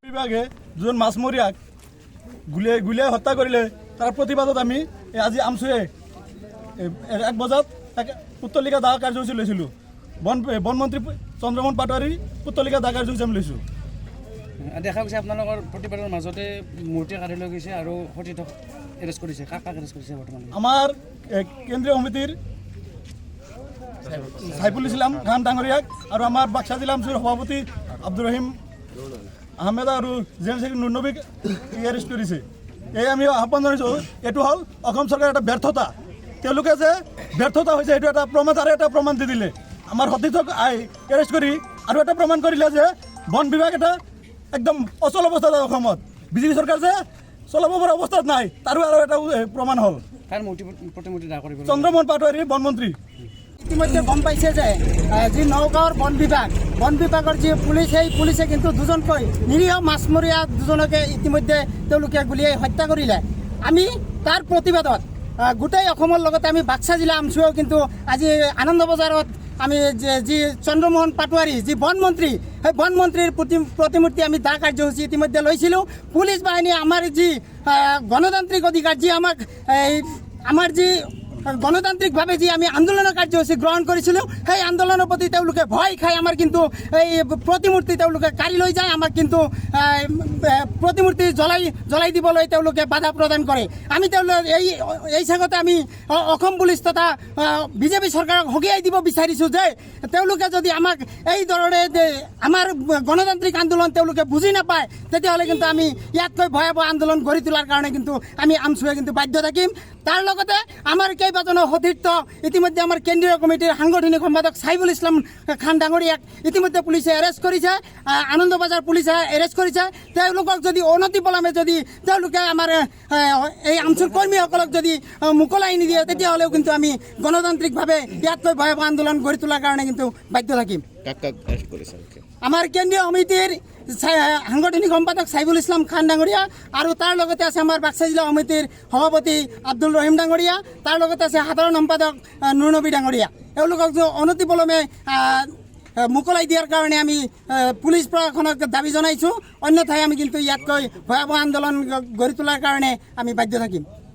বিভাগে দুজন মাছমৰীয়াক গুলিয়াই হত্যা কৰিলে তাৰ প্ৰতিবাদত আমি আজি আমচুৱে 1 বজাত পুত্তলিকা দাহ কাৰ্যসূচী লৈছিলোঁ। বনমন্ত্ৰী চন্দ্ৰমোহন পাটোৱাৰী পুত্তলিকা দাহ কাৰ্যসূচী আমি লৈছোঁ। দেখা গৈছে আপোনালোকৰ প্ৰতিবাদৰ মাজতে মূৰ্তি কাঢ়ি লৈ গৈছে আৰু সতীৰ্থক এৰেষ্ট কৰিছে। কাক এৰেষ্ট কৰিছে বৰ্তমান? আমাৰ কেন্দ্ৰীয় সমিতিৰ সাইফুল ইছলাম খান ডাঙৰীয়াক আৰু আমাৰ বাক্সা জিলা আমচুৰ সভাপতি আব্দুৰ ৰহিম আহমেদ আৰু জেন শেখ নুৰনবীক এৰেষ্ট কৰিছে। এই আমি আহ্বান জনাইছোঁ, এইটো হ'ল অসম চৰকাৰৰ এটা ব্যৰ্থতা। তেওঁলোকে যে ব্যৰ্থতা হৈছে এইটো এটা প্ৰমাণ আৰু এটা প্ৰমাণ দি দিলে। আমাৰ সতীৰ্থক এৰেষ্ট কৰি আৰু এটা প্ৰমাণ কৰিলে যে বন বিভাগ এটা একদম অচল অৱস্থাত অসমত বিজেপি চৰকাৰ যে চলাব পৰা অৱস্থাত নাই, তাৰো আৰু এটা প্ৰমাণ হ'ল। চন্দ্ৰমোহন পাটোৱাৰী বনমন্ত্ৰী ইতিমধ্যে গম পাইছে যে যি নগাঁৱৰ বন বিভাগৰ যি পুলিচ, সেই পুলিচে কিন্তু দুজনকৈ নিৰীহ মাছমৰীয়া দুজনকে ইতিমধ্যে তেওঁলোকে গুলিয়াই হত্যা কৰিলে। আমি তাৰ প্ৰতিবাদত গোটেই অসমৰ লগতে আমি বাক্সা জিলা আমচুৱেও কিন্তু আজি আনন্দ বজাৰত আমি যি চন্দ্ৰমোহন পাটোৱাৰী যি বনমন্ত্ৰী, সেই বনমন্ত্ৰীৰ প্ৰতিমূৰ্তি আমি দাহ কাৰ্যসূচী ইতিমধ্যে লৈছিলোঁ। পুলিচ বাহিনী আমাৰ যি গণতান্ত্ৰিক অধিকাৰ, যি আমাৰ যি গণতান্ত্ৰিকভাৱে যি আমি আন্দোলনৰ কাৰ্যসূচী গ্ৰহণ কৰিছিলোঁ, সেই আন্দোলনৰ প্ৰতি তেওঁলোকে ভয় খাই আমাৰ কিন্তু এই প্ৰতিমূৰ্তি তেওঁলোকে কাঢ়ি লৈ যায়। আমাক কিন্তু প্ৰতিমূৰ্তি জ্বলাই দিবলৈ তেওঁলোকে বাধা প্ৰদান কৰে। আমি এই চাগতে আমি অসম পুলিচ তথা বিজেপি চৰকাৰক সকীয়াই দিব বিচাৰিছোঁ যে তেওঁলোকে যদি আমাক এই ধৰণে আমাৰ গণতান্ত্ৰিক আন্দোলন তেওঁলোকে বুজি নাপায়, তেতিয়াহ'লে কিন্তু আমি ইয়াতকৈ ভয়াৱহ আন্দোলন গঢ়ি তোলাৰ কাৰণে কিন্তু আমি আমচুৱে কিন্তু বাধ্য থাকিম। তাৰ লগতে আমাৰ কেইবাজনো সতীৰ্থ ইতিমধ্যে আমাৰ কেন্দ্ৰীয় কমিটিৰ সাংগঠনিক সম্পাদক সাইফুল ইছলাম খান ডাঙৰীয়াক ইতিমধ্যে পুলিচে এৰেষ্ট কৰিছে, আনন্দবাজাৰ পুলিচে এৰেষ্ট কৰিছে। তেওঁলোকক যদি অনতিপলমে যদি তেওঁলোকে আমাৰ এই আমচুৰ কৰ্মীসকলক যদি মোকলাই নিদিয়ে, তেতিয়াহ'লেও কিন্তু আমি গণতান্ত্ৰিকভাৱে ইয়াতকৈ ভয়াৱহ আন্দোলন গঢ়ি তোলাৰ কাৰণে কিন্তু বাধ্য থাকিম। আমাৰ কেন্দ্ৰীয় সমিতিৰ সাংগঠনিক সম্পাদক সাইফুল ইছলাম খান ডাঙৰীয়া আৰু তাৰ লগতে আছে আমাৰ বাক্সা জিলা সমিতিৰ সভাপতি আব্দুল ৰহিম ডাঙৰীয়া, তাৰ লগতে আছে সাধাৰণ সম্পাদক নুৰনবী ডাঙৰীয়া। এওঁলোকক অনতিপলমে মোকলাই দিয়াৰ কাৰণে আমি পুলিচ প্ৰশাসনক দাবী জনাইছোঁ। অন্যথাই আমি কিন্তু ইয়াতকৈ ভয়াৱহ আন্দোলন গঢ়ি তোলাৰ কাৰণে আমি বাধ্য থাকিম।